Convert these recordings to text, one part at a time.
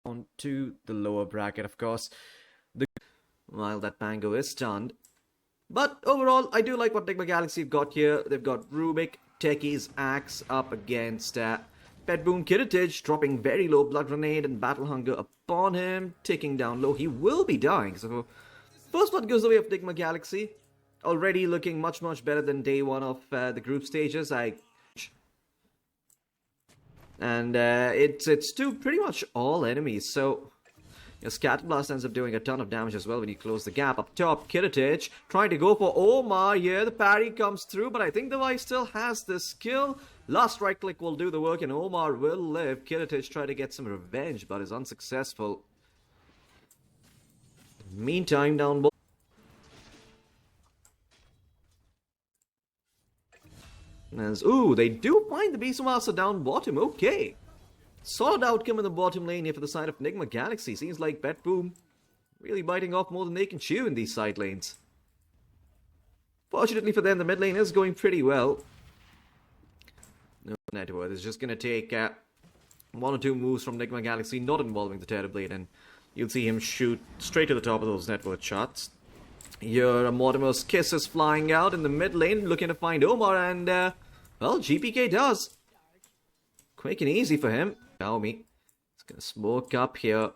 on to the lower bracket, of course. While that Pango is stunned. But overall, I do like what NIGMA Galaxy have got here. They've got Rubik, Techie's Axe up against BETBOOM Kiritij, dropping very low Blood Grenade and Battle Hunger upon him, ticking down low. He will be dying. So first blood goes the way of NIGMA Galaxy. Already looking much, much better than day one of the group stages. It's to pretty much all enemies. So your Scatterblast ends up doing a ton of damage as well when you close the gap. Up top, Kiritij trying to go for Omar here. The parry comes through, but I think the Device still has the skill. Last right click will do the work and Omar will live. Kiritij trying to get some revenge, but is unsuccessful. Meantime, down below. Ooh, they do find the Beastmaster down bottom. Okay. Solid outcome in the bottom lane here for the side of NIGMA Galaxy. Seems like BETBOOM really biting off more than they can chew in these side lanes. Fortunately for them, the mid lane is going pretty well. No network is just going to take one or two moves from NIGMA Galaxy, not involving the Terrorblade, and you'll see him shoot straight to the top of those network shots. Here, Mortimer's Kiss is flying out in the mid lane, looking to find Omar, and well, GPK does. Quick and easy for him. Xiaomi is going to smoke up here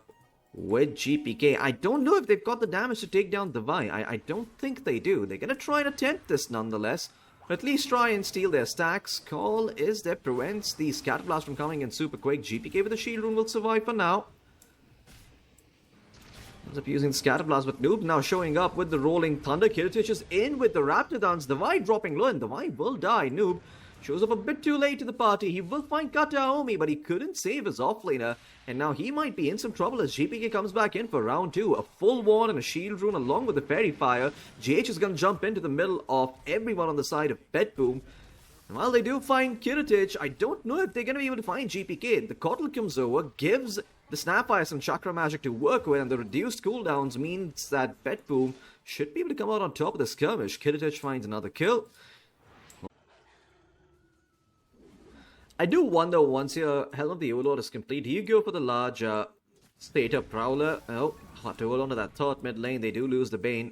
with GPK. I don't know if they've got the damage to take down Devi. I don't think they do. They're going to try and attempt this nonetheless. But at least try and steal their stacks. Call is that prevents the Scatterblast from coming in super quick. GPK with the shield rune will survive for now. Ends up using Scatterblast, but Noob now showing up with the Rolling Thunder. Kiritij is in with the Raptidons. Devi dropping low, and Devi will die. Noob shows up a bit too late to the party. He will find Kataomi, but he couldn't save his offlaner. And now he might be in some trouble as GPK comes back in for round 2. A full ward and a shield rune along with the Fairy Fire. GH is going to jump into the middle of everyone on the side of BETBOOM. And while they do find Kiritij, I don't know if they're going to be able to find GPK. The Kotl comes over, gives the Snapfire some Chakra Magic to work with, and the reduced cooldowns means that BETBOOM should be able to come out on top of the skirmish. Kiritij finds another kill. I do wonder, once your Helm of the Overlord is complete, do you go for the large Stater Prowler? Oh, hard to hold on to that thought. Mid lane, they do lose the Bane.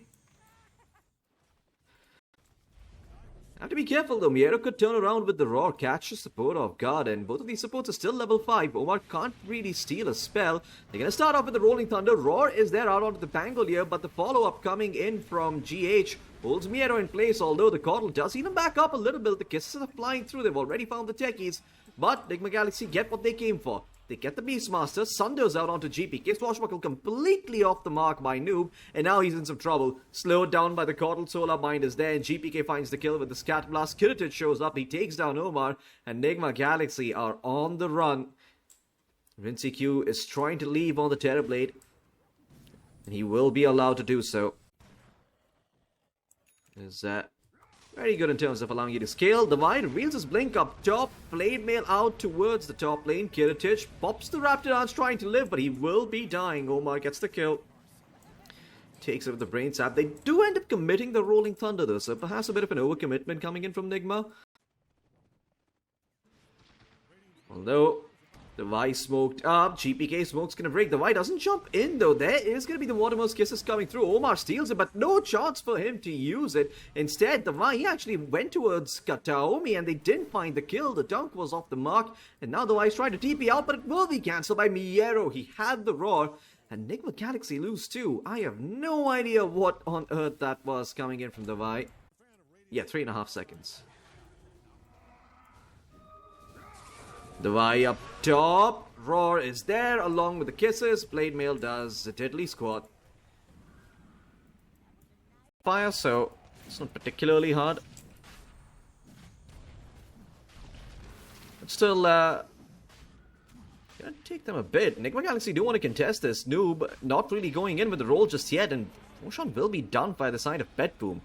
Have to be careful though. Miero could turn around with the Roar, catch the support off guard, and both of these supports are still level 5. Omar can't really steal a spell. They're going to start off with the Rolling Thunder. Roar is there out onto the Pangle here, but the follow-up coming in from GH holds Miero in place, although the Kotl does even back up a little bit. The kisses are flying through. They've already found the techies, but NIGMA Galaxy get what they came for. They get the Beastmaster. Sunder's out onto GPK. Swashbuckle completely off the mark by Noob, and now he's in some trouble. Slowed down by the Kotl. Solar Bind is there, and GPK finds the kill with the Scatblast. Kiritij shows up. He takes down Omar, and NIGMA Galaxy are on the run. Vinci Q is trying to leave on the Terrorblade, and he will be allowed to do so. Is that very good in terms of allowing you to scale. Devi reveals his blink up top. Blade Mail out towards the top lane. Kiritij pops the Raptidons trying to live, but he will be dying. Omar gets the kill. Takes it with the Brain Sap. They do end up committing the Rolling Thunder though, so perhaps a bit of an overcommitment coming in from NIGMA. Although Devi smoked up. GPK smoke's gonna break. Devi doesn't jump in though. There is gonna be the Watermost Kisses coming through. Omar steals it, but no chance for him to use it. Instead, Devi actually went towards Kataomi and they didn't find the kill. The dunk was off the mark, and now Devi's trying to TP out, but it will be cancelled by Miero. He had the Roar, and NIGMA Galaxy lose too. I have no idea what on earth that was coming in from Devi. Yeah, 3.5 seconds. Devi up top. Roar is there along with the kisses. Blade Mail does a deadly squat. Fire, so it's not particularly hard. But still, gonna take them a bit. NIGMA Galaxy do want to contest this. Noob not really going in with the roll just yet, and Roshan will be done by the side of BETBOOM.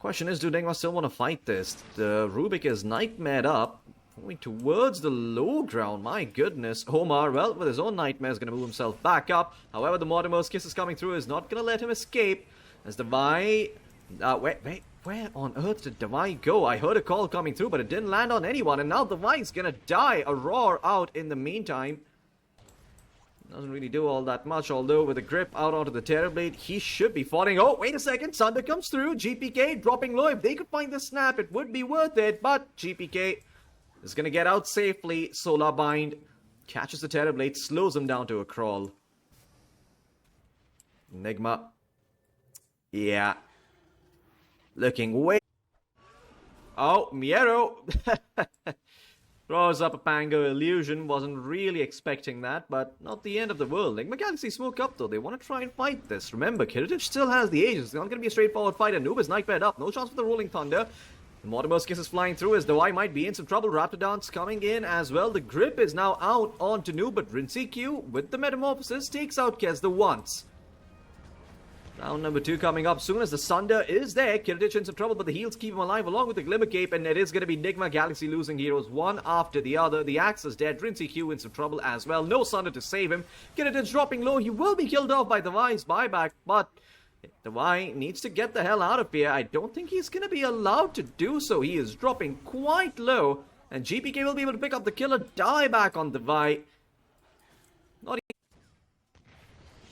Question is, do NIGMA still want to fight this? The Rubik is nightmared up. Going towards the low ground, my goodness. Omar, well, with his own nightmare, is going to move himself back up. However, the Mortimer's Kiss is coming through, is not going to let him escape. As Devi... where on earth did Devi go? I heard a call coming through, but it didn't land on anyone. And now Devi's going to die. A Roar out in the meantime. Doesn't really do all that much, although with a grip out onto the Terrorblade, he should be falling. Oh, wait a second, Sunder comes through. GPK dropping low. If they could find the snap, it would be worth it, but GPK is going to get out safely. Solar Bind catches the Terrorblade, slows him down to a crawl. NIGMA. Yeah. Looking way... Oh, Miero throws up a Pango Illusion. Wasn't really expecting that, but not the end of the world. NIGMA Galaxy smoke up though. They want to try and fight this. Remember, Kiritich still has the Aegis. It's not going to be a straightforward fight. And Noob is Nightmare up. No chance for the Rolling Thunder. Mortimer's Kiss is flying through as though I might be in some trouble. Raptor Dance coming in as well. The grip is now out onto Noob, but Rincy Q with the Metamorphosis takes out Kez the once. Round number 2 coming up soon as the Sunder is there. Kiritich in some trouble, but the heals keep him alive along with the Glimmer Cape, and it is going to be NIGMA Galaxy losing heroes one after the other. The Axe is dead. Rincy Q in some trouble as well. No Sunder to save him. Kiritich dropping low. He will be killed off by the Vi's buyback, but the Vi needs to get the hell out of here. I don't think he's going to be allowed to do so. He is dropping quite low, and GPK will be able to pick up the killer dieback on the Vi.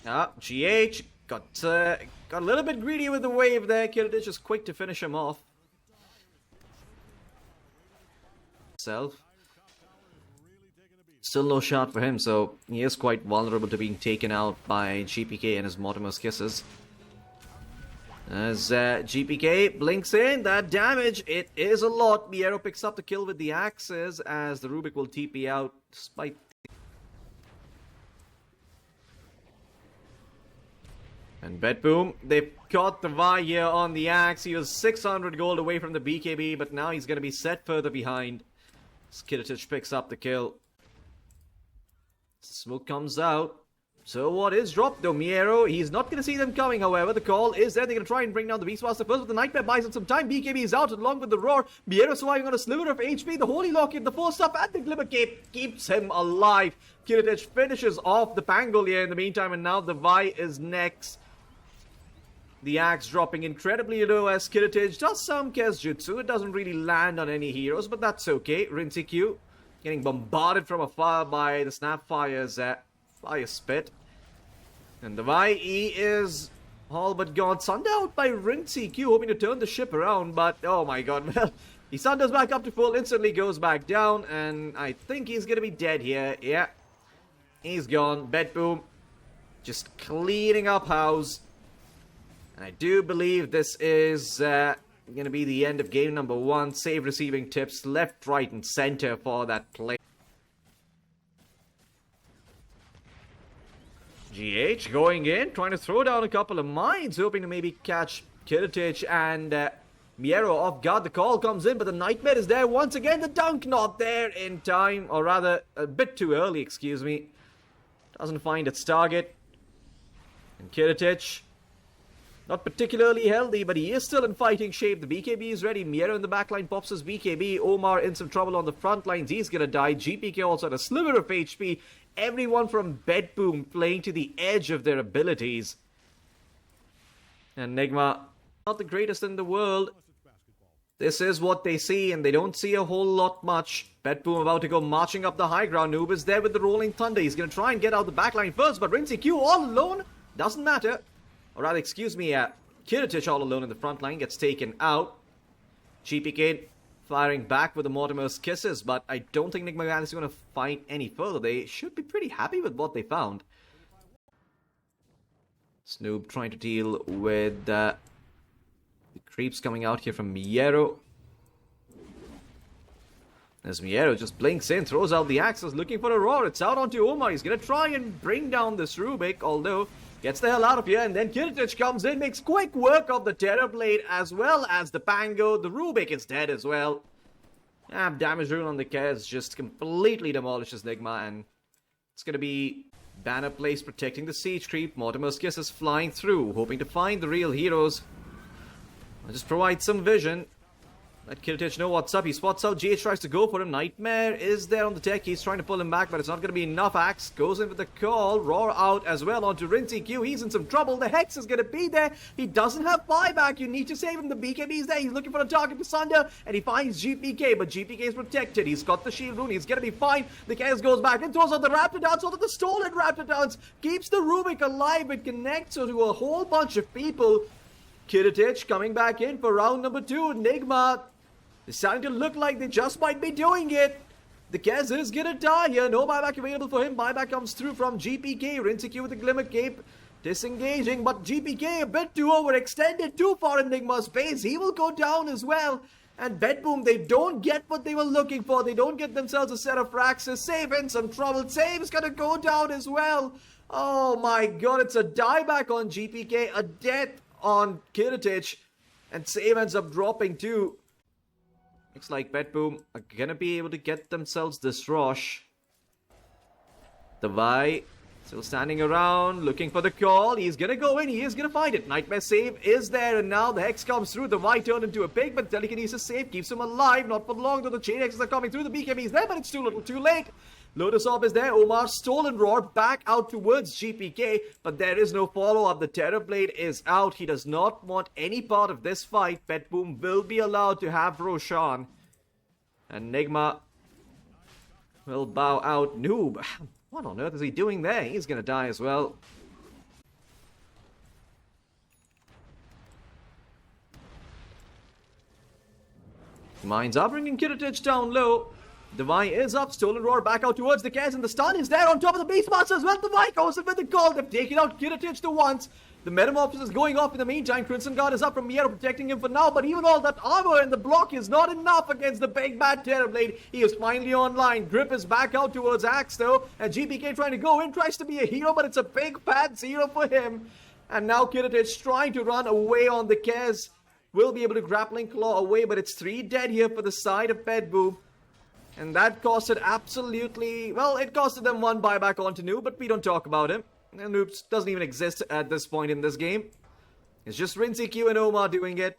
Not GH got a little bit greedy with the wave there. Kiritich is quick to finish him off. Still no shot for him, so he is quite vulnerable to being taken out by GPK and his Mortimer's Kisses. As GPK blinks in, that damage, it is a lot. Miero picks up the kill with the axes as the Rubik will TP out despite... And BETBOOM, they've got the Vi here on the axe. He was 600 gold away from the BKB, but now he's going to be set further behind. Kiritich picks up the kill. Smoke comes out. So what is dropped though? Miero, he's not going to see them coming, however. The call is there. They're going to try and bring down the Beastmaster first, but the Nightmare buys him some time. BKB is out along with the Roar. Miero surviving on a sliver of HP. The Holy Locket, the Force Up, and the Glimmer Cape keeps him alive. Kiritich finishes off the Pangol here in the meantime, and now the Vi is next. The Axe dropping incredibly low as Kiritich does some Kesjutsu. It doesn't really land on any heroes, but that's okay. Rincy Q getting bombarded from afar by the Snapfire's Fire Spit. And the Vi is all but gone. Sunder out by Rincy Q, hoping to turn the ship around, but oh my god, well, he Sunders back up to full, instantly goes back down, and I think he's going to be dead here. Yeah, he's gone. BETBOOM just cleaning up house. And I do believe this is going to be the end of game number 1. Save receiving tips left, right, and center for that play. GH going in, trying to throw down a couple of mines, hoping to maybe catch Kiritich and Miero off guard. The call comes in, but the Nightmare is there once again. The dunk not there in time, or rather, a bit too early, excuse me. Doesn't find its target. And Kiritich, not particularly healthy, but he is still in fighting shape. The BKB is ready. Miero in the backline pops his BKB. Omar in some trouble on the front lines. He's going to die. GPK also had a sliver of HP. Everyone from BETBOOM playing to the edge of their abilities. And NIGMA, not the greatest in the world. This is what they see, and they don't see a whole lot much. BETBOOM about to go marching up the high ground. Noob is there with the Rolling Thunder. He's going to try and get out the backline first, but Rincy Q all alone. Doesn't matter. Or rather, excuse me, Kiritich all alone in the front line gets taken out. GPK firing back with the Mortimer's Kisses, but I don't think NIGMA Galaxy is going to fight any further. They should be pretty happy with what they found. Snoop trying to deal with the creeps coming out here from Miero. As Miero just blinks in, throws out the axes, looking for a roar. It's out onto Omar. He's going to try and bring down this Rubik, although gets the hell out of here, and then Kiritich comes in, makes quick work of the Terrorblade as well as the Pango. The Rubik is dead as well. Damage rune on the Kez just completely demolishes NIGMA, and it's going to be Banner Place protecting the Siege Creep. Mortimer's Kiss is flying through, hoping to find the real heroes. I'll just provide some vision. Let Kiritich know what's up. He spots out. GH tries to go for him. Nightmare is there on the tech. He's trying to pull him back, but it's not going to be enough. Axe goes in with the call. Roar out as well onto RinseQ. He's in some trouble. The Hex is going to be there. He doesn't have buyback. You need to save him. The BKB is there. He's looking for a target to Sunder, and he finds GPK, but GPK is protected. He's got the shield rune. He's going to be fine. The Chaos goes back and throws out the Raptor Dance. So that the stolen Raptor Dance keeps the Rubik alive. It connects to a whole bunch of people. Kiritich coming back in for round number 2. NIGMA is starting to look like they just might be doing it. The Kez is gonna die here. No buyback available for him. Buyback comes through from GPK. RinseQ with the Glimmer Cape. Disengaging, but GPK a bit too overextended. Too far in NIGMA's face. He will go down as well. And BETBOOM, they don't get what they were looking for. They don't get themselves a set of fraxes. Save in some trouble. Save is gonna go down as well. Oh my god, it's a dieback on GPK. A death on Kiritich. And Save ends up dropping too. Looks like BETBOOM are gonna be able to get themselves this rush. The Vi still standing around, looking for the call. He's gonna go in, he is gonna find it. Nightmare save is there, and now the Hex comes through. The Vi turned into a pig, but Telekinesis save keeps him alive. Not for long, though the Chain Hexes are coming through. The BKB is there, but it's too little too late. Lotus Orb is there. Omar stolen Roar back out towards GPK, but there is no follow-up. The Terrorblade is out. He does not want any part of this fight. BETBOOM will be allowed to have Roshan. And NIGMA will bow out. Noob, what on earth is he doing there? He's gonna die as well. Mines are bringing Kiritich down low. The Vi is up. Stolen Roar back out towards the Kez, and the stun is there on top of the Beastmaster as well. The Vi goes in with the call. They've taken out Kiritich to once. The Metamorphosis is going off in the meantime. Crimson Guard is up from Miero, protecting him for now, but even all that armor and the block is not enough against the big bad Terrorblade. He is finally online. Grip is back out towards Axe though, and GPK trying to go in, tries to be a hero, but it's a big bad 0 for him. And now Kiritich trying to run away on the Kez. Will be able to grappling claw away, but it's 3 dead here for the side of BETBOOM. And that costed absolutely, well, it costed them 1 buyback onto Noob, but we don't talk about him. And Noob doesn't even exist at this point in this game. It's just RinseQ and Omar doing it.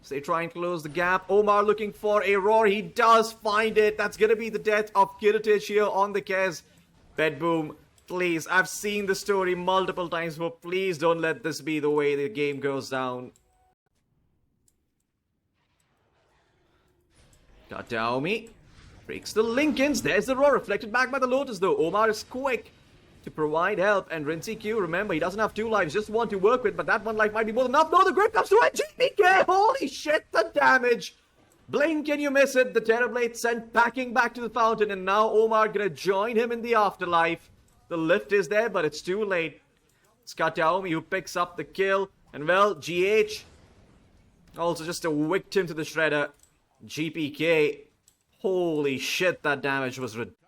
So they try and close the gap. Omar looking for a Roar. He does find it. That's going to be the death of Kiritich here on the Kez. BETBOOM, please, I've seen the story multiple times before. Please don't let this be the way the game goes down. Kataomi breaks the Lincolns. There's the Roar reflected back by the Lotus though. Omar is quick to provide help, and RinseQ, remember, he doesn't have 2 lives, just 1 to work with, but that 1 life might be more than enough. No, the grip comes through, and GPK, holy shit, the damage. Blink and you miss it. The Terrorblade sent packing back to the fountain, and now Omar gonna join him in the afterlife. The lift is there, but it's too late. It's Kataomi who picks up the kill, and well, GH also just a victim to the Shredder. GPK, holy shit, that damage was ridiculous.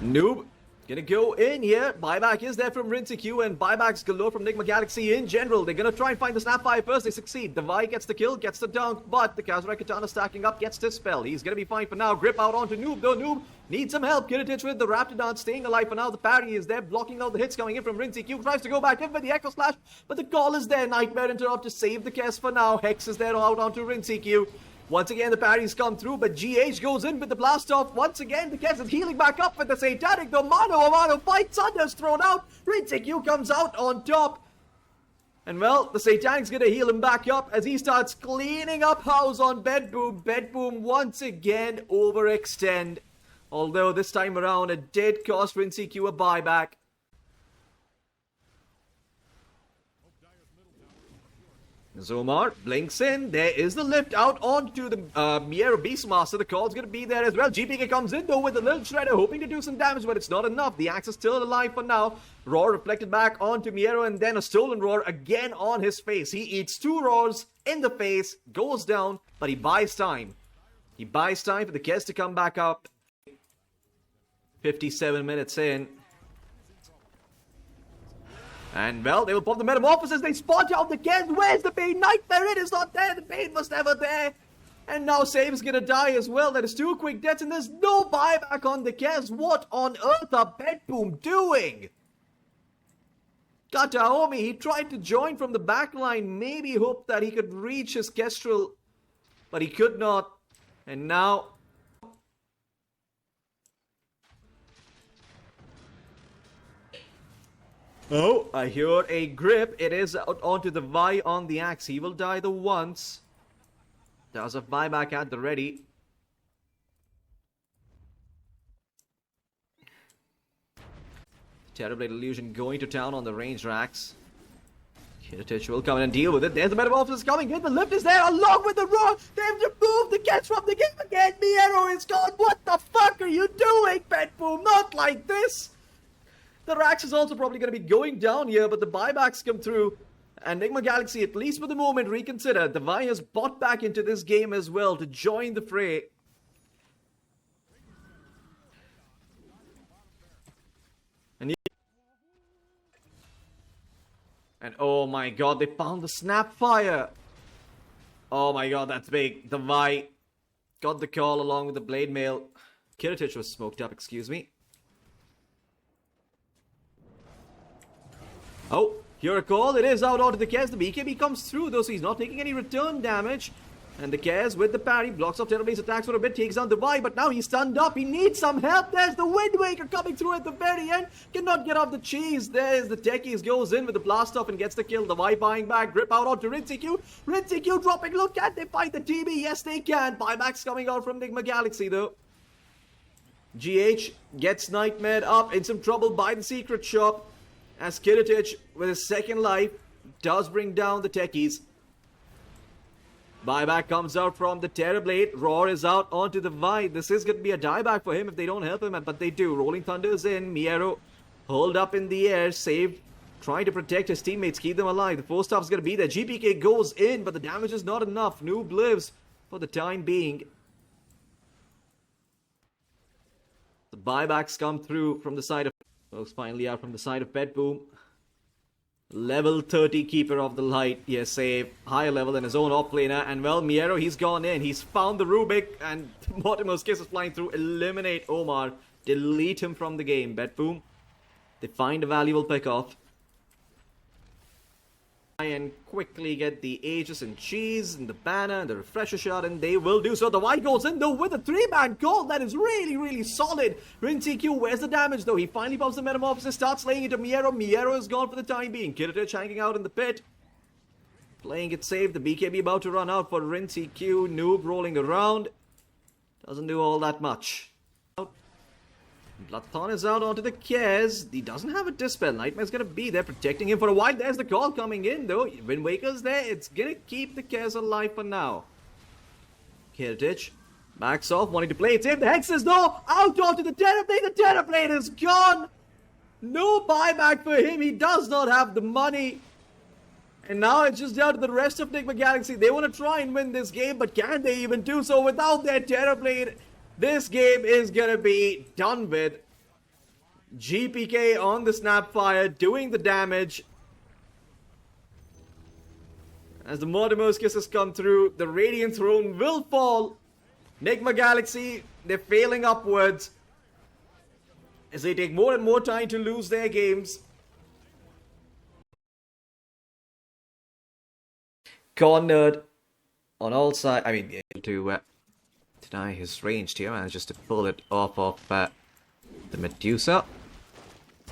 Noob gonna go in here. Buyback is there from RinseQ, and buybacks galore from NIGMA Galaxy in general. They're gonna try and find the Snapfire first. They succeed. The Vi gets the kill, gets the dunk, but the Kazurai Katana stacking up, gets Dispel. He's gonna be fine for now. Grip out onto Noob, though Noob needs some help. Kiritich with the Raptor Dance staying alive for now. The parry is there, blocking out the hits coming in from RinseQ. Tries to go back in with the Echo Slash, but the call is there. Nightmare interrupt to save the Kess for now. Hex is there out onto RinseQ. Once again, the parries come through, but GH goes in with the blast off. Once again, the Kess is healing back up with the Satanic. The Mano fight. Sunder's thrown out. RinseQ comes out on top. And well, the Satanic's gonna heal him back up as he starts cleaning up house on BETBOOM. BETBOOM once again overextend. Although this time around, it did cost RinseQ a buyback. Zomar blinks in. There is the lift out onto the Miero Beastmaster. The call's going to be there as well. GPK comes in though with a little Shredder, hoping to do some damage, but it's not enough. The axe is still alive for now. Roar reflected back onto Miero, and then a stolen Roar again on his face. He eats 2 Roars in the face, goes down, but he buys time. He buys time for the Kez to come back up. 57 minutes in. And well, they will pop the Metamorphosis. They spot out the Kez. Where's the Pain? Nightmare, it is not there. The Pain was never there. And now Save is gonna die as well. That is 2 quick deaths, and there's no buyback on the Kez. What on earth are BETBOOM doing? Kataomi, he tried to join from the back line. Maybe hoped that he could reach his Kestrel, but he could not. And now... oh, I hear a grip. It is out onto the Vi on the axe. He will die the once. Does a buyback at the ready. Terrorblade Illusion going to town on the range racks. Kiritich will come in and deal with it. There's the Metamorphosis coming in. The lift is there along with the roar. They've removed the catch from the game again. Miero is gone. What the fuck are you doing, BETBOOM? Not like this. The Rax is also probably going to be going down here, but the buybacks come through. And NIGMA Galaxy, at least for the moment, reconsider. The Vi has bought back into this game as well to join the fray. And oh my god, they found the Snapfire. Oh my god, that's big. The Vi got the call along with the Blade Mail. Kiritich was smoked up, excuse me. Oh, here a call. It is out onto the Kez. The BKB comes through though, so he's not taking any return damage. And the Kez with the parry blocks off Terrorblade's attacks for a bit, takes down the Vi, but now he's stunned up. He needs some help. There's the Wind Waker coming through at the very end. Cannot get off the cheese. There's the Techies, goes in with the blast off and gets the kill. The Vi buying back, grip out onto Rinseq. Rinseq dropping low. Can they fight the TB? Yes, they can. Buybacks coming out from NIGMA Galaxy though. GH gets Nightmare up in some trouble by the secret shop. As Kiritich with his second life does bring down the Techies. Buyback comes out from the Terrorblade. Roar is out onto the Vi. This is going to be a dieback for him if they don't help him, but they do. Rolling Thunder's in. Miero hold up in the air. Saved. Trying to protect his teammates. Keep them alive. The 4-star's going to be there. GPK goes in, but the damage is not enough. Noob lives for the time being. The buybacks come through from the side of... folks finally out from the side of BETBOOM. Level 30 Keeper of the Light. Yes, save. Higher level than his own off-laner. And well, Miero, he's gone in. He's found the Rubik. And Mortimer's Kiss is flying through. Eliminate Omar. Delete him from the game. BETBOOM. They find a valuable pick-off. And quickly get the Aegis and Cheese and the banner and the refresher shot, and they will do so. The White goes in though with a 3-man call. That is really solid. Rinseq, where's the damage though? He finally pops the Metamorphosis, starts laying into Miero. Miero is gone for the time being. Kiritich hanging out in the pit. Playing it safe. The BKB about to run out for Rinseq. Noob rolling around. Doesn't do all that much. Bloodthorn is out onto the Kez. He doesn't have a Dispel. Nightmare's going to be there protecting him for a while. There's the call coming in though. Wind Waker's there. It's going to keep the Kez alive for now. Kiritich backs off, wanting to play it safe. The Hex is though out onto the Terrorblade. The Terrorblade is gone. No buyback for him. He does not have the money. And now it's just down to the rest of NIGMA Galaxy. They want to try and win this game, but can they even do so without their Terrorblade? This game is gonna be done with. GPK on the Snapfire doing the damage. As the Mortimer's Kisses come through, the Radiant Throne will fall. NIGMA Galaxy, they're failing upwards as they take more and more time to lose their games. Cornered on all sides. I mean, to deny his ranged here, manages to pull it off of the Medusa.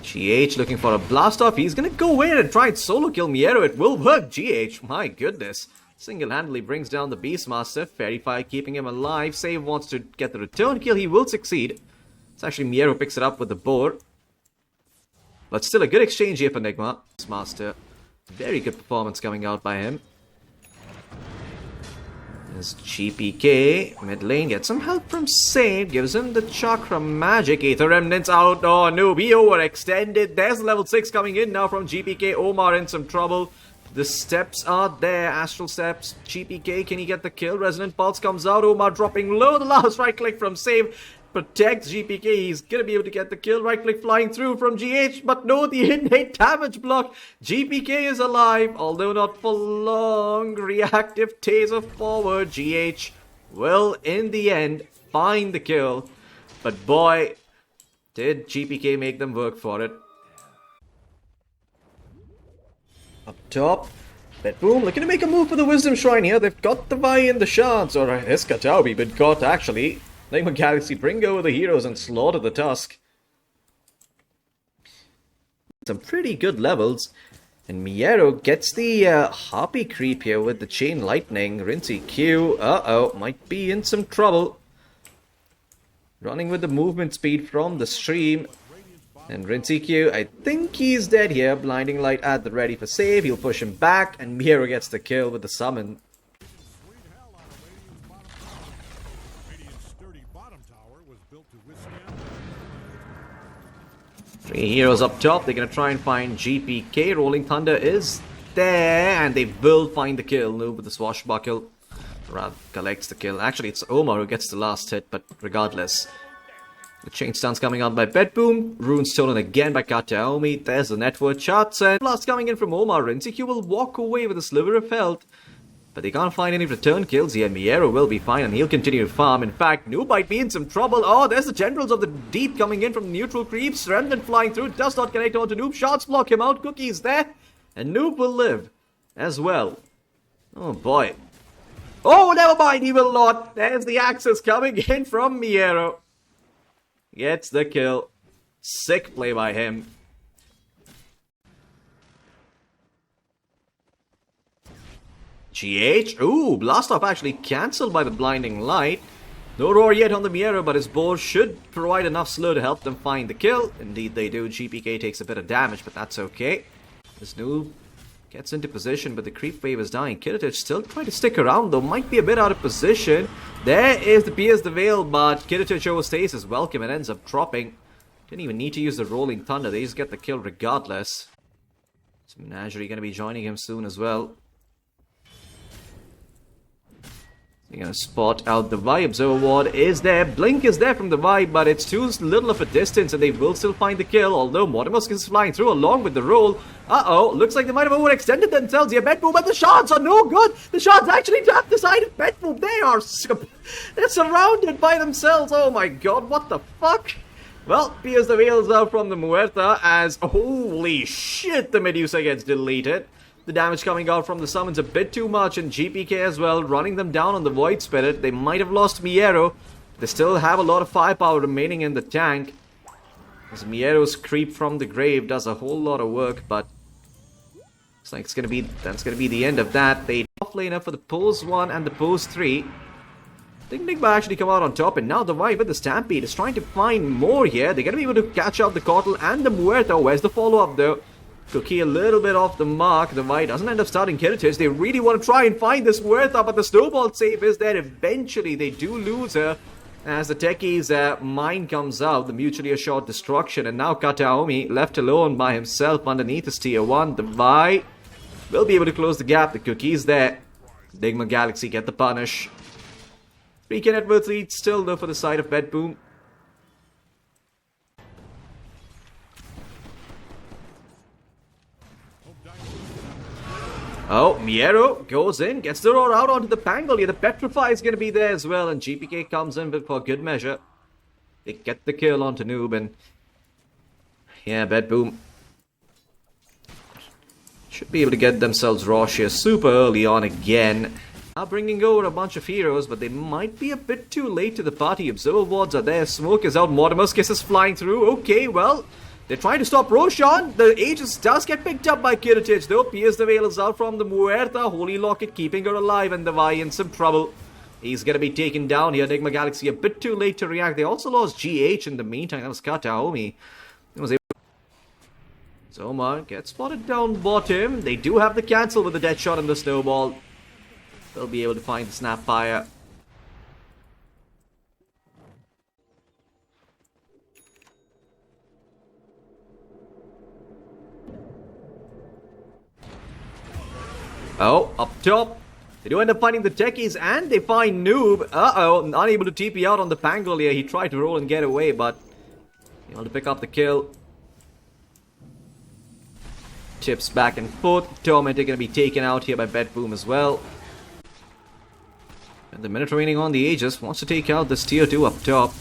GH looking for a blast off. He's gonna go in and try and solo kill Miero. It will work. GH, my goodness, single-handedly brings down the Beastmaster. Fairy Fire keeping him alive. Save wants to get the return kill. He will succeed. It's actually Miero picks it up with the boar. But still a good exchange here for NIGMA. Beastmaster, very good performance coming out by him. As GPK, mid lane, gets some help from Save, gives him the Chakra Magic. Aether Remnants out. Oh no, he overextended. There's level 6 coming in now from GPK. Omar in some trouble. The steps are there. Astral Steps. GPK, can he get the kill? Resonant Pulse comes out. Omar dropping low. The last right click from Save protects GPK. He's gonna be able to get the kill. Right click flying through from GH, but no, the innate damage block. GPK is alive, although not for long. Reactive taser forward. GH will, in the end, find the kill. But boy, did GPK make them work for it. Up top, BETBOOM looking to make a move for the Wisdom Shrine here. They've got the Vi in the shards, or has Kataobi been caught actually? NIGMA Galaxy bring over the heroes and slaughter the Tusk. Some pretty good levels. And Miero gets the Harpy creep here with the Chain Lightning. Rincy Q, might be in some trouble. Running with the movement speed from the stream. And Rincy Q, I think he's dead here. Blinding Light at the ready for save. He'll push him back, and Miero gets the kill with the summon. 3 heroes up top. They're going to try and find GPK. Rolling Thunder is there, and they will find the kill. Noob with the swashbuckle. Rav collects the kill. Actually, it's Omar who gets the last hit, but regardless. The chain stun's coming out by BETBOOM. Rune stolen again by Kataomi. There's the network charts, and blast coming in from Omar. Rincy will walk away with a sliver of health. But they can't find any return kills here. Miero will be fine and he'll continue to farm. In fact, Noob might be in some trouble. Oh, there's the Generals of the Deep coming in from the neutral creeps. Remnant flying through. Does not connect onto Noob. Shots block him out. Cookie's there. And Noob will live as well. Oh boy. Oh, never mind. He will not. There's the Axis coming in from Miero. Gets the kill. Sick play by him. GH. Ooh, blast off actually cancelled by the blinding light. No roar yet on the Miero, but his bow should provide enough slow to help them find the kill. Indeed they do. GPK takes a bit of damage, but that's okay. This Noob gets into position, but the creep wave is dying. Kiritich still trying to stick around, though. Might be a bit out of position. There is the Pierce the Veil, but Kiritich overstays his welcome and ends up dropping. Didn't even need to use the Rolling Thunder. They just get the kill regardless. So Menagerie going to be joining him soon as well. They're going to spot out the Vi. Observer Ward is there. Blink is there from the Vi, but it's too little of a distance and they will still find the kill. Although Mortimusk is flying through along with the roll. Looks like they might have overextended themselves here. BETBOOM, but the shots are no good. The shots actually tap the side of BETBOOM. They're surrounded by themselves. Oh my god, what the fuck? Well, Pierce the Veils out from the Muerta as, holy shit, the Medusa gets deleted. The damage coming out from the summons a bit too much, and GPK as well, running them down on the Void Spirit. They might have lost Miero. They still have a lot of firepower remaining in the tank. As Miero's creep from the grave does a whole lot of work, but looks like that's gonna be the end of that. They offlaner for the pose 1 and the pose 3. I think NIGMA actually come out on top, and now the Vi with the Stampede is trying to find more here. They're gonna be able to catch out the Coatl and the Muerta. Where's the follow-up though? Cookie a little bit off the mark. The Vi doesn't end up starting Kiritich. They really want to try and find this Muerta, but the snowball save is there. Eventually, they do lose her as the Techie's mine comes out. The mutually assured destruction. And now Kataomi left alone by himself underneath his tier 1. The Vi will be able to close the gap. The Cookie's there. NIGMA Galaxy get the punish. 3K net worth lead still though for the side of BETBOOM. Oh, Miero goes in, gets the roar out onto the Pangolier. The Petrify is going to be there as well, and GPK comes in but for good measure. They get the kill onto Noob, and yeah, BETBOOM should be able to get themselves Rosh here super early on again. Now bringing over a bunch of heroes, but they might be a bit too late to the party. Observer Wards are there, Smoke is out, Mortimusk is flying through. Okay, well, they're trying to stop Roshan. The Aegis does get picked up by Kiritich though. Pierce the Veil is out from the Muerta. Holy Locket keeping her alive, and the Vi in some trouble. He's going to be taken down here. NIGMA Galaxy a bit too late to react. They also lost GH in the meantime. That was Kataomi. Omar gets spotted down bottom. They do have the cancel with the dead shot and the snowball. They'll be able to find the Snapfire. Oh, up top. They do end up finding the Techies and they find Noob. Unable to TP out on the Pangolier. He tried to roll and get away, but able to pick up the kill. Tips back and forth. Tormentor going to be taken out here by BETBOOM as well. The minute remaining on the Aegis. Wants to take out this tier 2 up top.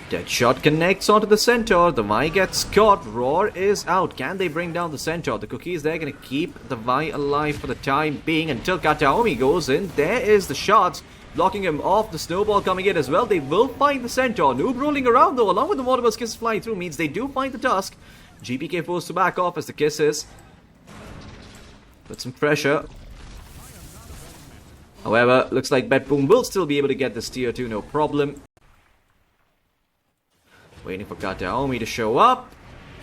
Deadshot connects onto the Centaur. The Vi gets caught. Roar is out. Can they bring down the Centaur? The cookies, they're going to keep the Vi alive for the time being until Kataomi goes in. There is the shots. Blocking him off. The snowball coming in as well. They will find the Centaur. Noob rolling around though, along with the Mortimer's Kiss flying through, means they do find the Tusk. GPK forced to back off as the Kisses put some pressure. However, looks like BETBOOM will still be able to get this tier 2, no problem. Waiting for Kataomi to show up.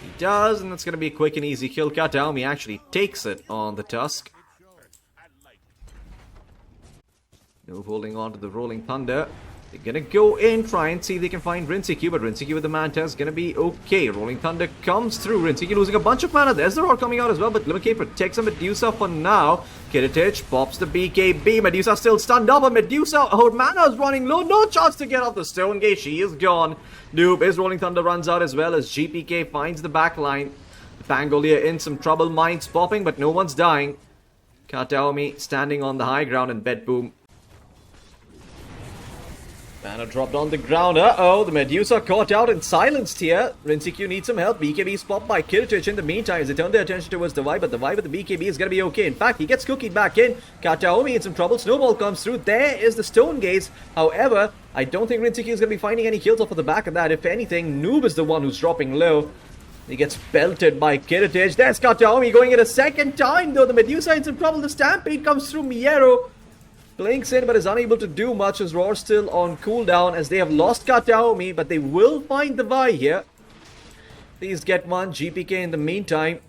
He does, and it's going to be a quick and easy kill. Kataomi actually takes it on the Tusk. No holding on to the Rolling Thunder. They're going to go in, try and see if they can find Rinseku, but Rinseku with the Manta is going to be okay. Rolling Thunder comes through. Rinseku losing a bunch of mana. There's the Roar coming out as well, but Limit protects him. Medusa for now. Kiritich pops the BKB. Medusa still stunned up, but Medusa, her mana is running low. No chance to get off the Stone Gate. She is gone. Noob, his Rolling Thunder runs out as well as GPK finds the backline. The Pangolier in some trouble. Mines popping, but no one's dying. Kataomi standing on the high ground and BETBOOM. Banner dropped on the ground. Uh-oh, the Medusa caught out and silenced here. Rinseku needs some help. BKB is popped by Kiritich in the meantime as they turn their attention towards the Vi, but the Vi with the BKB is going to be okay. In fact, he gets cookied back in. Kataomi in some trouble. Snowball comes through. There is the Stone Gaze. However, I don't think Rinseku is going to be finding any kills off of the back of that. If anything, Noob is the one who's dropping low. He gets belted by Kiritich. There's Kataomi going in a second time, though. The Medusa in some trouble. The Stampede comes through. Miero blinks in but is unable to do much as Roar still on cooldown as they have lost Kataomi, but they will find the Vi here. Please get one. GPK in the meantime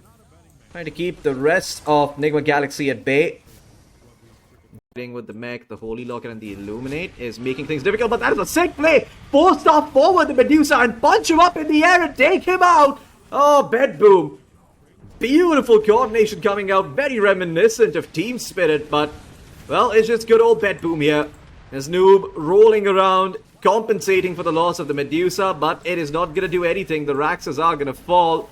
trying to keep the rest of NIGMA Galaxy at bay. With the mech, the Holy Locket and the Illuminate is making things difficult, but that is a sick play. 4-star forward the Medusa and punch him up in the air and take him out. Oh, BETBOOM. Beautiful coordination coming out, very reminiscent of Team Spirit, but well, it's just good old BETBOOM here. There's Noob rolling around, compensating for the loss of the Medusa, but it is not going to do anything. The Raxes are going to fall.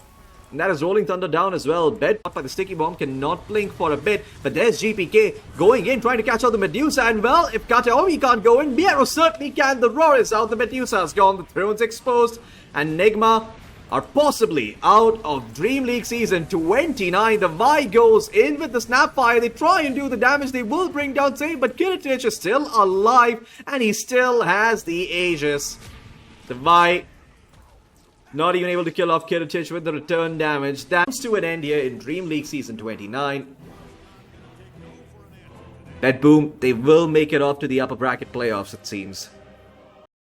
And that is Rolling Thunder down as well. Bed up by the Sticky Bomb, cannot blink for a bit. But there's GPK going in, trying to catch out the Medusa. And well, if Kataomi can't go in, Miero certainly can. The Roar is out, the Medusa is gone, the Throne's exposed. And NIGMA are possibly out of Dream League Season 29. The Vi goes in with the Snapfire. They try and do the damage. They will bring down Save, but Kiritich is still alive, and he still has the Aegis. The Vi not even able to kill off Kiritich with the return damage. That comes to an end here in Dream League Season 29. BETBOOM, they will make it off to the upper bracket playoffs, it seems.